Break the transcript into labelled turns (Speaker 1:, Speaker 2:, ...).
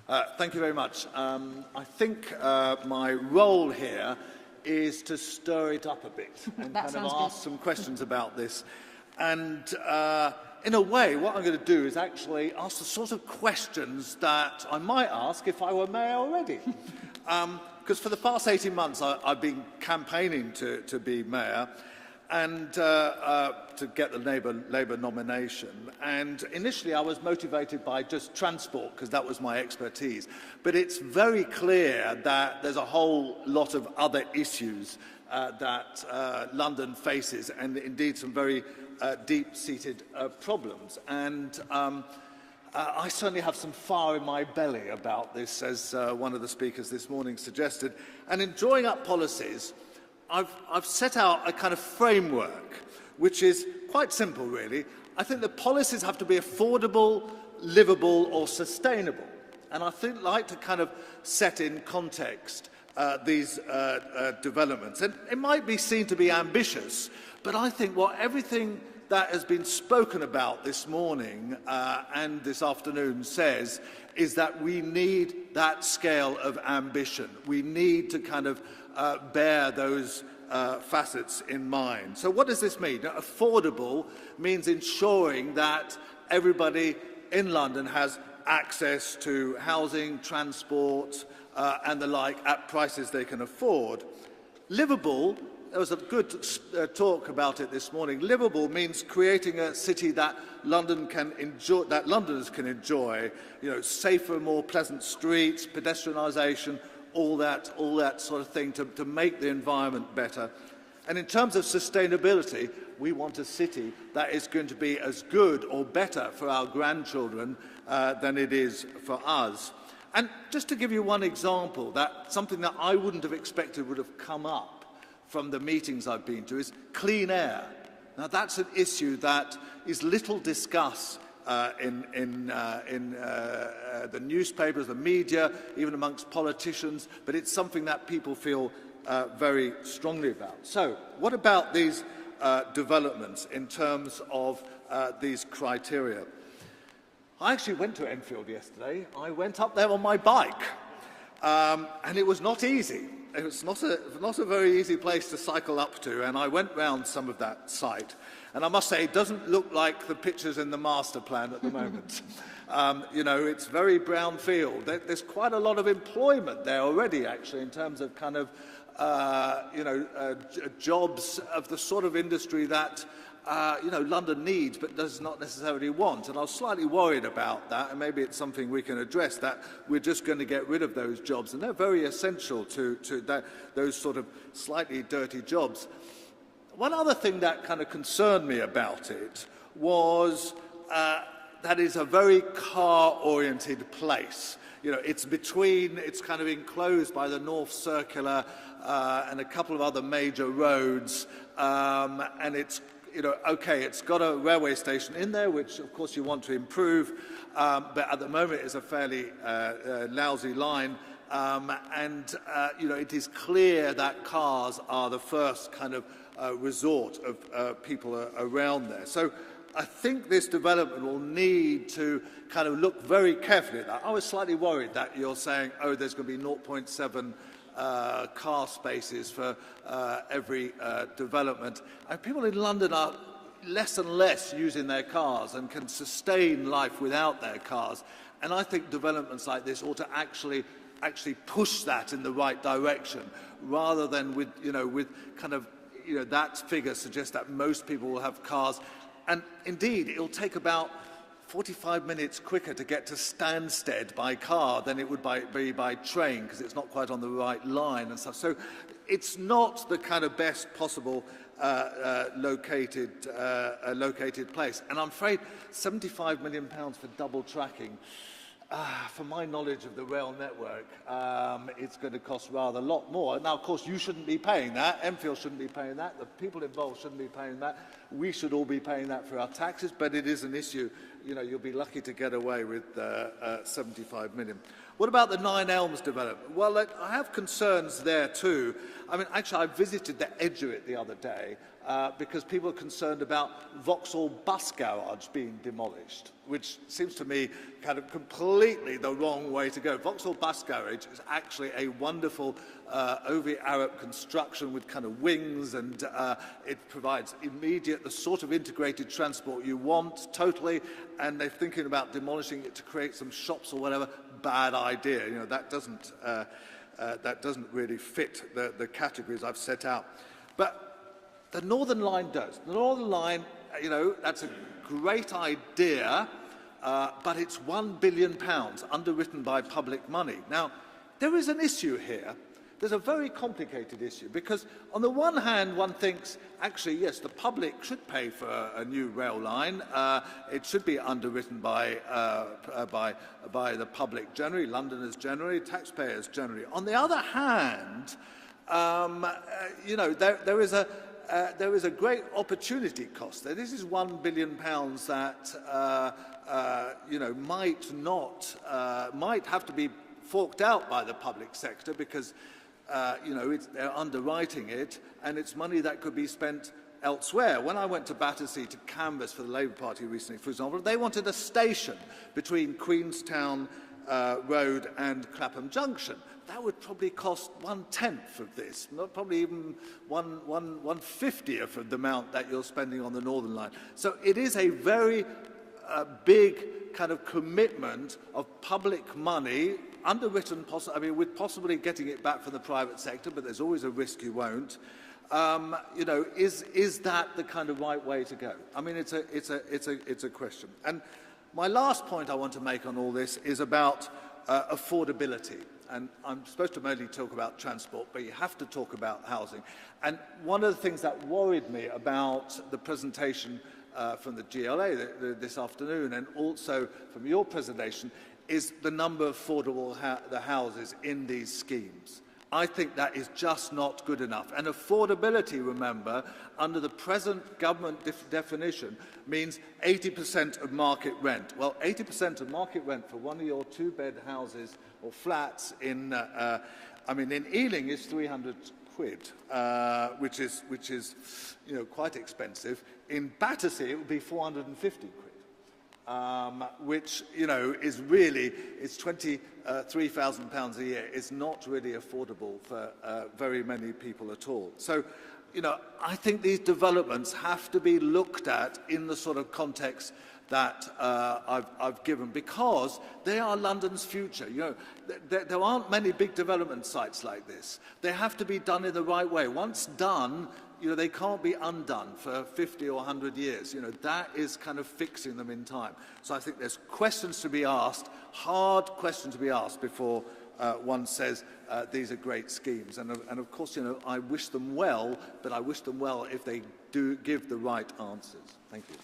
Speaker 1: Thank you very much. I think my role here is to stir it up a bit and kind of ask some questions about this. And in a way, what I'm going to do is actually ask the sort of questions that I might ask if I were mayor already. Because for the past 18 months, I've been campaigning to be mayor and to get the Labour nomination. And initially I was motivated by just transport because that was my expertise. But it's very clear that there's a whole lot of other issues that London faces, and indeed some very deep-seated problems. And I certainly have some fire in my belly about this, as one of the speakers this morning suggested. And in drawing up policies, I've set out a kind of framework, which is quite simple, really. I think the policies have to be affordable, livable, or sustainable. And I think like to kind of set in context these developments. And it might be seen to be ambitious, but I think everything that has been spoken about this morning and this afternoon says is that we need that scale of ambition. We need to kind of bear those facets in mind. So what does this mean? Now, affordable means ensuring that everybody in London has access to housing, transport and the like at prices they can afford. Livable, there was a good talk about it this morning. Livable means creating a city that London can enjoy, that Londoners can enjoy. You know, safer, more pleasant streets, pedestrianisation, all that sort of thing to make the environment better. And in terms of sustainability, we want a city that is going to be as good or better for our grandchildren than it is for us. And just to give you one example, something that I wouldn't have expected would have come up from the meetings I've been to is clean air. Now that's an issue that is little discussed in the newspapers, the media, even amongst politicians, but it's something that people feel very strongly about. So what about these developments in terms of these criteria? I actually went to Enfield yesterday. I went up there on my bike, and it was not easy. It was not a very easy place to cycle up to, and I went round some of that site. And I must say, it doesn't look like the pictures in the master plan at the moment. You know, it's very brownfield. There's quite a lot of employment there already, actually, in terms of kind of, jobs of the sort of industry that, London needs but does not necessarily want. And I was slightly worried about that, and maybe it's something we can address, that we're just going to get rid of those jobs. And they're very essential to those sort of slightly dirty jobs. One other thing that kind of concerned me about it was that it's a very car-oriented place. You know, it's kind of enclosed by the North Circular and a couple of other major roads, and it's, it's got a railway station in there, which of course you want to improve, but at the moment it's a fairly lousy line. It is clear that cars are the first kind of resort of people around there. So I think this development will need to kind of look very carefully at that. I was slightly worried that you're saying, there's going to be 0.7 car spaces for every development. And people in London are less and less using their cars and can sustain life without their cars. And I think developments like this ought to actually push that in the right direction, rather than with kind of, that figure suggests that most people will have cars. And indeed, it'll take about 45 minutes quicker to get to Stansted by car than it would be by train, because it's not quite on the right line and stuff. So it's not the kind of best possible located place. And I'm afraid £75 million for double tracking, from my knowledge of the rail network, it's going to cost rather a lot more. Now, of course, you shouldn't be paying that. Enfield shouldn't be paying that. The people involved shouldn't be paying that. We should all be paying that for our taxes, but it is an issue. You'll be lucky to get away with 75 million. What about the Nine Elms development? Well, I have concerns there too. I mean, actually, I visited the edge of it the other day because people are concerned about Vauxhall Bus Garage being demolished, which seems to me kind of completely the wrong way to go. Vauxhall Bus Garage is actually a wonderful Ovi-Arup construction with kind of wings, and it provides the sort of integrated transport you want totally, and they're thinking about demolishing it to create some shops or whatever. Bad idea. You know, that doesn't really fit the categories I've set out. But the Northern Line does. The Northern Line, you know, that's a great idea, but it's £1 billion underwritten by public money. Now, there is an issue here. There's a very complicated issue because on the one hand, one thinks, actually, yes, the public should pay for a new rail line. It should be underwritten by the public generally, Londoners generally, taxpayers generally. On the other hand, you know, there is a great opportunity cost there. This is £1 billion that you know, might have to be forked out by the public sector because you know, they're underwriting it, and it's money that could be spent elsewhere. When I went to Battersea to canvass for the Labour Party recently, for example, they wanted a station between Queenstown Road and Clapham Junction. That would probably cost 1/10 of this, not probably even 1/50th of the amount that you're spending on the Northern Line. So it is a very big kind of commitment of public money, underwritten, I mean, with possibly getting it back from the private sector, but there's always a risk you won't. You know, is that the kind of right way to go? I mean, it's a question. And my last point I want to make on all this is about affordability. And I'm supposed to mainly talk about transport, but you have to talk about housing. And one of the things that worried me about the presentation from the GLA this afternoon, and also from your presentation, is the number of affordable houses in these schemes. I think that is just not good enough. And affordability, remember, under the present government definition, means 80% of market rent. Well, 80% of market rent for one of your two-bed houses or flats in, I mean, in Ealing is 300 quid, which is, you know, quite expensive. In Battersea, it would be 450 quid. Which, you know, is really, it's £23,000 a year. It's not really affordable for very many people at all. So, you know, I think these developments have to be looked at in the sort of context that I've given, because they are London's future. You know, there aren't many big development sites like this. They have to be done in the right way. Once done, you know, they can't be undone for 50 or 100 years. You know, that is kind of fixing them in time. So I think there's questions to be asked, hard questions to be asked before one says these are great schemes. And of course, you know, I wish them well, but I wish them well if they do give the right answers. Thank you.